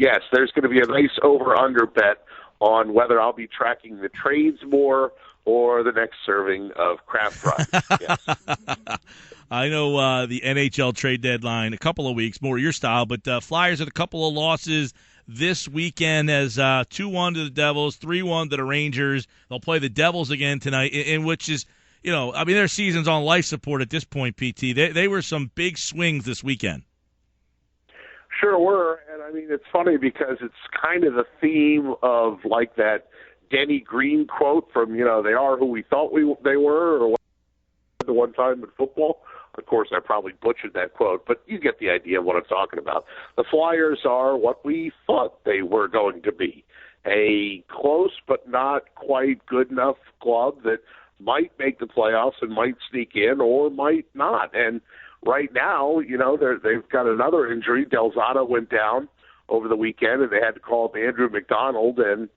yes, there's going to be a nice over-under bet on whether I'll be tracking the trades more or the next serving of Kraft fries. Yes. I know the NHL trade deadline, a couple of weeks, more your style, but Flyers had a couple of losses this weekend as 2-1 to the Devils, 3-1 to the Rangers. They'll play the Devils again tonight, in which is, their season's on life support at this point, PT. They were some big swings this weekend. Sure were, and I mean, it's funny because it's kind of the theme of like that Denny Green quote from, they are who we thought they were, or the one time in football. Of course, I probably butchered that quote, but you get the idea of what I'm talking about. The Flyers are what we thought they were going to be, a close but not quite good enough club that might make the playoffs and might sneak in or might not. And right now, they've got another injury. Delzato went down over the weekend, and they had to call up Andrew McDonald, and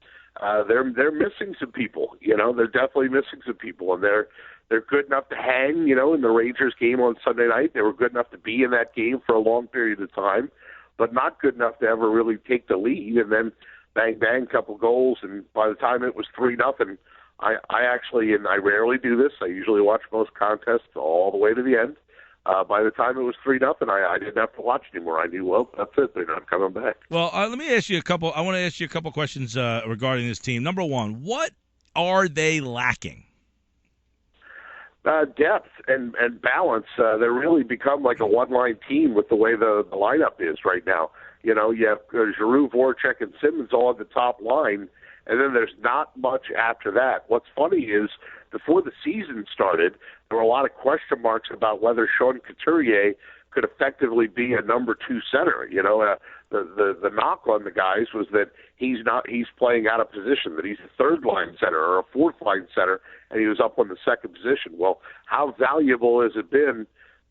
they're missing some people. They're definitely missing some people, and they're good enough to hang. In the Rangers game on Sunday night, they were good enough to be in that game for a long period of time, but not good enough to ever really take the lead. And then bang bang, couple goals, and by the time it was 3-0, I actually, and I rarely do this, I usually watch most contests all the way to the end. By the time it was 3-0, I didn't have to watch anymore. I knew, well, that's it. They're not coming back. Well, let me ask you I want to ask you a couple questions regarding this team. Number one, what are they lacking? Depth and balance. They're really become like a one-line team with the way the lineup is right now. You have Giroux, Voracek, and Simmons all at the top line, and then there's not much after that. What's funny is before the season started, there were a lot of question marks about whether Sean Couturier could effectively be a number 2 center. The knock on the guys was that he's playing out of position, that he's a third-line center or a fourth-line center, and he was up on the second position. Well, how valuable has it been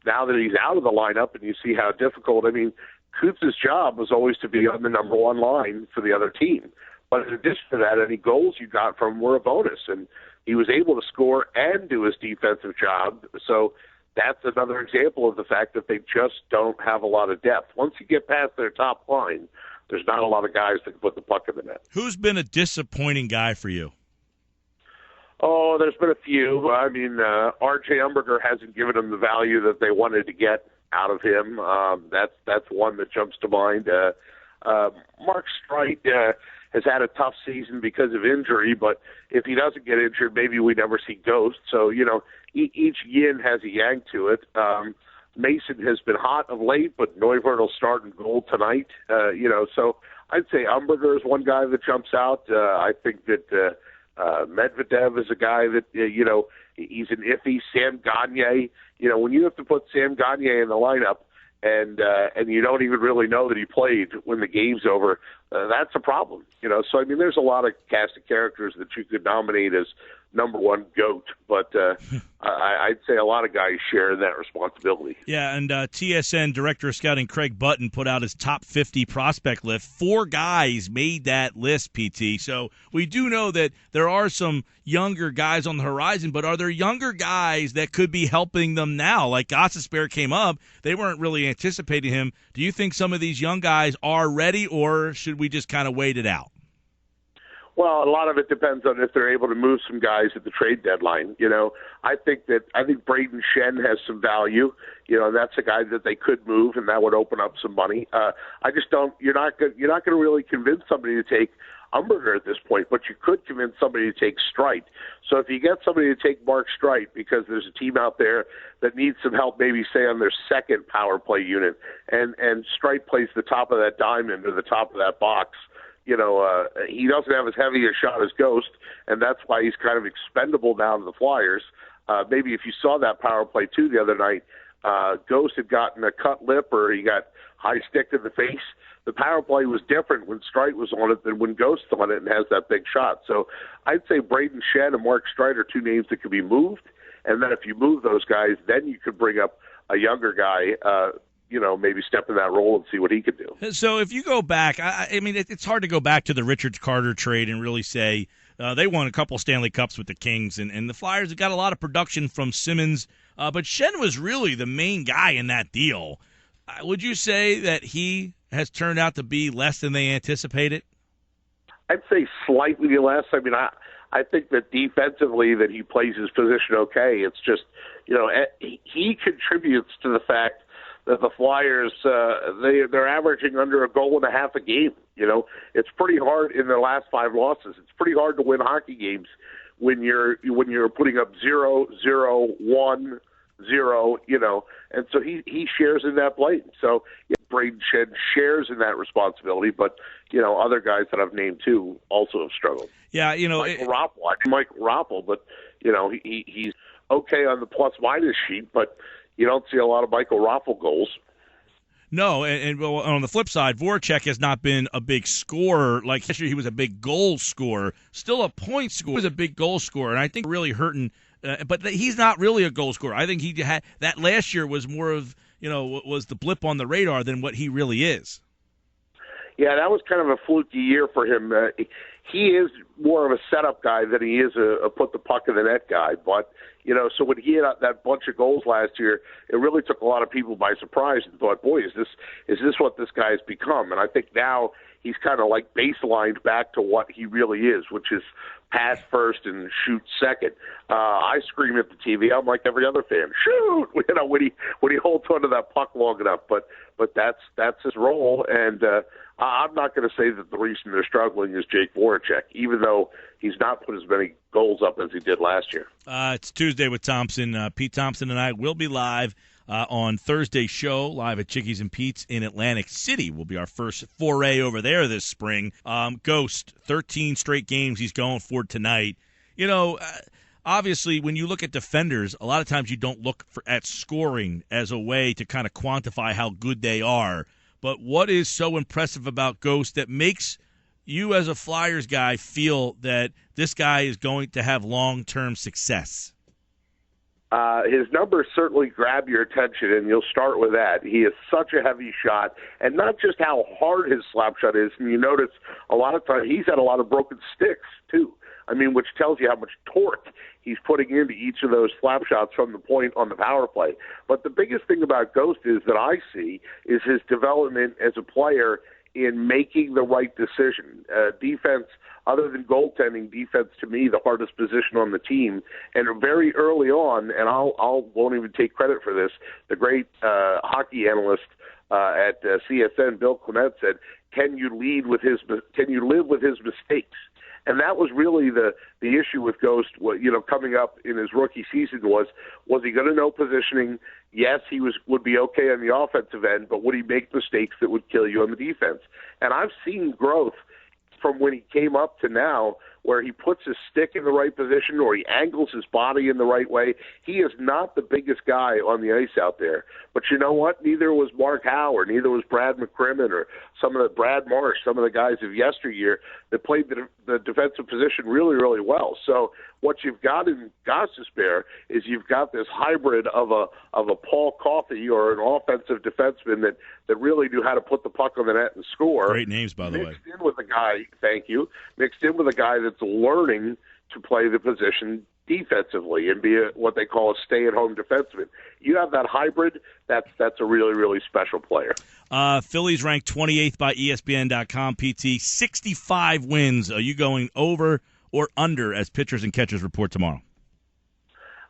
now that he's out of the lineup and you see how difficult? I mean, Coots' job was always to be on the number 1 line for the other team. But in addition to that, any goals you got from him were a bonus, and he was able to score and do his defensive job. So that's another example of the fact that they just don't have a lot of depth. Once you get past their top line, there's not a lot of guys that can put the puck in the net. Who's been a disappointing guy for you? Oh, there's been a few. I mean, R.J. Umberger hasn't given them the value that they wanted to get out of him. That's one that jumps to mind. Mark Streit has had a tough season because of injury, but if he doesn't get injured, maybe we never see Ghost. So, each yin has a yang to it. Mason has been hot of late, but Neuvirth will start in goal tonight. So I'd say Umberger is one guy that jumps out. I think that Medvedev is a guy that, he's an iffy. Sam Gagner, when you have to put Sam Gagner in the lineup and you don't even really know that he played when the game's over, that's a problem. So, I mean, there's a lot of cast of characters that you could nominate as number 1 GOAT, but I'd say a lot of guys share that responsibility. Yeah, and TSN Director of Scouting Craig Button put out his top 50 prospect list. 4 guys made that list, PT. So we do know that there are some younger guys on the horizon, but are there younger guys that could be helping them now? Like Gostisbehere came up. They weren't really anticipating him. Do you think some of these young guys are ready, or should we just kind of wait it out? Well, a lot of it depends on if they're able to move some guys at the trade deadline. I think Braden Shen has some value. That's a guy that they could move, and that would open up some money. I just don't. You're not going to really convince somebody to take Umberger at this point, but you could convince somebody to take Streit. So if you get somebody to take Mark Streit because there's a team out there that needs some help, maybe say on their second power play unit, and Streit plays the top of that diamond or the top of that box. He doesn't have as heavy a shot as Ghost, and that's why he's kind of expendable now to the Flyers. Maybe if you saw that power play, too, the other night, Ghost had gotten a cut lip or he got high stick in the face. The power play was different when Streit was on it than when Ghost's on it and has that big shot. So I'd say Braden Shen and Mark Streit are 2 names that could be moved, and then if you move those guys, then you could bring up a younger guy, maybe step in that role and see what he could do. So if you go back, I mean, it's hard to go back to the Richard Carter trade and really say they won a couple Stanley Cups with the Kings, and the Flyers have got a lot of production from Simmons, but Shen was really the main guy in that deal. Would you say that he has turned out to be less than they anticipated? I'd say slightly less. I mean, I think that defensively that he plays his position okay. It's just, he contributes to the fact that the Flyers, they're averaging under a goal and a half a game. It's pretty hard in their last 5 losses. It's pretty hard to win hockey games when you're putting up 0, 0, 1, 0, and so he shares in that blame. So Braden Shed shares in that responsibility, but other guys that I've named too also have struggled. Yeah, Michael Rappel, but he's okay on the plus minus sheet, but you don't see a lot of Michael Rappel goals. No, and on the flip side, Voracek has not been a big scorer. Like last year, he was a big goal scorer, still a point scorer. He was a big goal scorer, and I think really hurting. But he's not really a goal scorer. I think he had that last year was more of was the blip on the radar than what he really is. Yeah, that was kind of a fluky year for him. He is more of a setup guy than he is a put the puck in the net guy. But, so when he had that bunch of goals last year, it really took a lot of people by surprise and thought, boy, is this what this guy has become? And I think now he's kind of like baselined back to what he really is, which is pass first and shoot second. I scream at the TV. I'm like every other fan. Shoot! When he holds onto that puck long enough. But that's his role, and I'm not going to say that the reason they're struggling is Jake Voracek, even though he's not put as many goals up as he did last year. It's Tuesday with Thompson. Pete Thompson and I will be live on Thursday's show, live at Chickies and Pete's in Atlantic City. Will be our first foray over there this spring. Ghost, 13 straight games he's going for tonight. Obviously, when you look at defenders, a lot of times you don't look at scoring as a way to kind of quantify how good they are. But what is so impressive about Ghost that makes you as a Flyers guy feel that this guy is going to have long-term success? His numbers certainly grab your attention, and you'll start with that. He is such a heavy shot, and not just how hard his slap shot is. And you notice a lot of times he's had a lot of broken sticks, too. I mean, which tells you how much torque he's putting into each of those slap shots from the point on the power play. But the biggest thing about Ghost is that I see is his development as a player in making the right decision. Defense, other than goaltending, defense to me the hardest position on the team. And very early on, and I'll won't even take credit for this, the great hockey analyst at CSN, Bill Clement, said, "Can you live with his mistakes?" And that was really the issue with Ghost, coming up in his rookie season was he going to know positioning? Yes, he would be okay on the offensive end, but would he make mistakes that would kill you on the defense? And I've seen growth from when he came up to now, where he puts his stick in the right position or he angles his body in the right way. He is not the biggest guy on the ice out there. But you know what? Neither was Mark Howe, or neither was Brad McCrimmon, or Brad Marsh, some of the guys of yesteryear that played the defensive position really, really well. So what you've got in Gostisbehere is you've got this hybrid of a Paul Coffey or an offensive defenseman that really knew how to put the puck on the net and score. Great names, by the way. Mixed in with a guy, thank you, mixed in with a guy that's learning to play the position defensively and be what they call a stay-at-home defenseman. You have that hybrid, that's a really, really special player. Phillies ranked 28th by ESPN.com, PT, 65 wins. Are you going over or under as pitchers and catchers report tomorrow?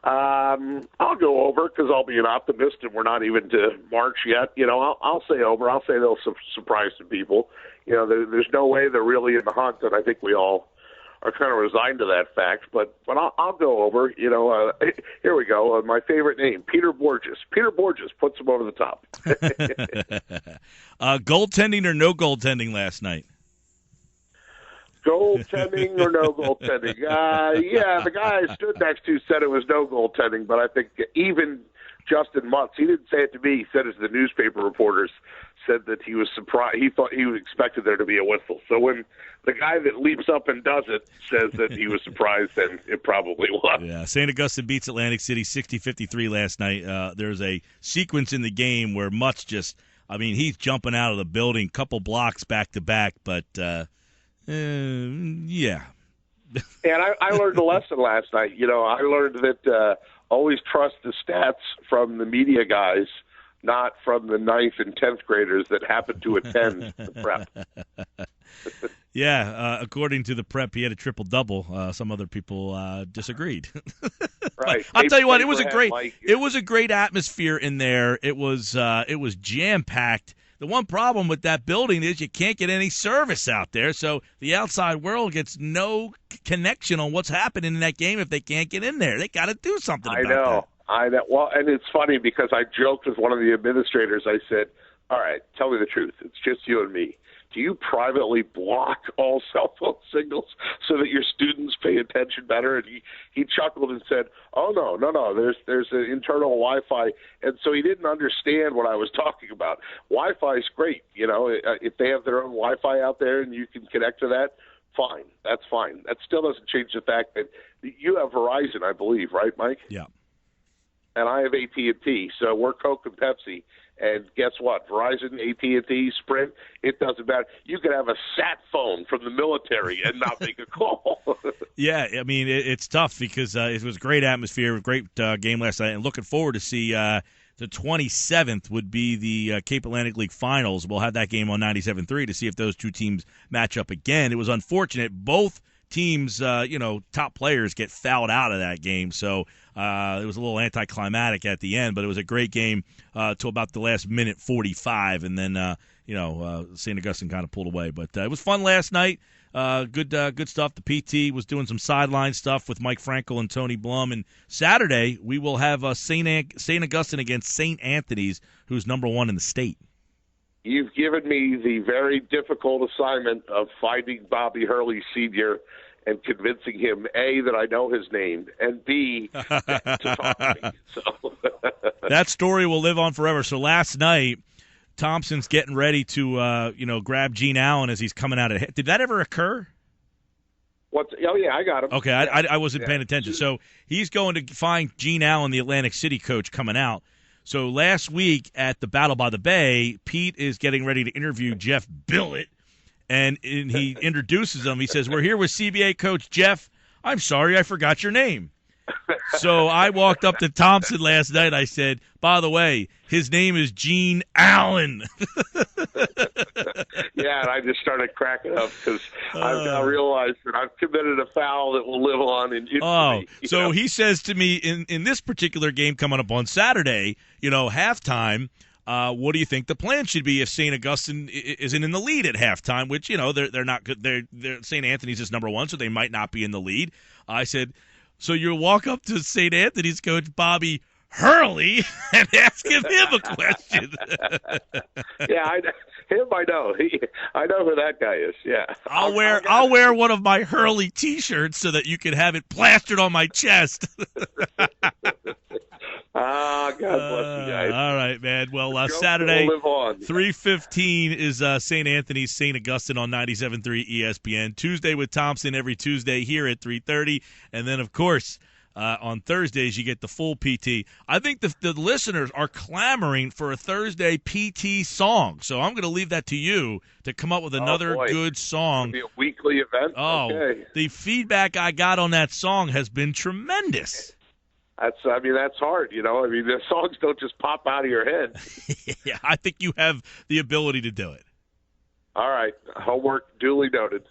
I'll go over because I'll be an optimist, and we're not even to March yet. I'll say over. I'll say they'll surprise some people. There's no way they're really in the hunt, and I think we all are kind of resigned to that fact. But I'll go over. Here we go. My favorite name, Peter Borges. Peter Borges puts him over the top. Goaltending or no goaltending last night? Goaltending or no goaltending? Yeah, the guy I stood next to said it was no goaltending, but I think even Justin Mutz, he didn't say it to me, he said it to the newspaper reporters, said that he was surprised. He thought he expected there to be a whistle. So when the guy that leaps up and does it says that he was surprised, then it probably was. Yeah, St. Augustine beats Atlantic City 60-53 last night. There's a sequence in the game where Mutz he's jumping out of the building, couple blocks back to back, but yeah. And I learned a lesson last night. I learned that always trust the stats from the media guys not from the 9th and 10th graders that happen to attend the prep. Yeah, according to the prep, he had a triple-double. Some other people disagreed. Right. I'll tell you what, it was a great atmosphere in there. It was jam-packed. The one problem with that building is you can't get any service out there, so the outside world gets no connection on what's happening in that game if they can't get in there. They got to do something about that. I know. Well, and it's funny because I joked with one of the administrators. I said, all right, tell me the truth. It's just you and me. Do you privately block all cell phone signals so that your students pay attention better? And he chuckled and said, oh, no. There's an internal Wi-Fi. And so he didn't understand what I was talking about. Wi-Fi is great. You know, if they have their own Wi-Fi out there and you can connect to that, fine. That's fine. That still doesn't change the fact that you have Verizon, I believe, right, Mike? Yeah. And I have AT&T, so we're Coke and Pepsi. And guess what? Verizon, AT&T, Sprint, it doesn't matter. You could have a sat phone from the military and not make a call. Yeah, I mean, it's tough because it was a great atmosphere, a great game last night, and looking forward to see the 27th would be the Cape Atlantic League Finals. We'll have that game on 97.3 to see if those two teams match up again. It was unfortunate. Both teams, top players get fouled out of that game, so it was a little anticlimactic at the end, but it was a great game till about the last minute 45, and then St. Augustine kind of pulled away. But it was fun last night. Good stuff. The PT was doing some sideline stuff with Mike Frankel and Tony Blum. And Saturday we will have St. Augustine against St. Anthony's, who's number 1 in the state. You've given me the very difficult assignment of finding Bobby Hurley Sr. and convincing him, A, that I know his name, and B, to talk to me. So. That story will live on forever. So last night, Thompson's getting ready to, grab Gene Allen as he's coming out of – did that ever occur? Oh, yeah, I got him. Okay, yeah. I wasn't paying attention. So he's going to find Gene Allen, the Atlantic City coach, coming out. So last week at the Battle by the Bay, Pete is getting ready to interview Jeff Billett, and he introduces him. He says, we're here with CBA coach Jeff. I'm sorry, I forgot your name. So I walked up to Thompson last night. I said, by the way, his name is Gene Allen. Yeah, and I just started cracking up because I've now realized that I've committed a foul that will live on in infamy. Oh, so he says to me in this particular game coming up on Saturday, halftime, what do you think the plan should be if St. Augustine isn't in the lead at halftime, which, they're not good. They're St. Anthony's is number 1, so they might not be in the lead. I said, so you walk up to St. Anthony's coach Bobby Hurley and ask him a question. Yeah, I know. I know who that guy is. Yeah, I'll wear one of my Hurley T-shirts so that you can have it plastered on my chest. God bless you guys. All right, man. Well, Saturday, 3:15 is St. Anthony's, St. Augustine on 97.3 ESPN. Tuesday with Thompson every Tuesday here at 3:30. And then, of course, on Thursdays, you get the full PT. I think the listeners are clamoring for a Thursday PT song. So I'm going to leave that to you to come up with another good song. It'll be a weekly event? Oh, okay. The feedback I got on that song has been tremendous. That's hard, the songs don't just pop out of your head. Yeah, I think you have the ability to do it. All right. Homework duly noted.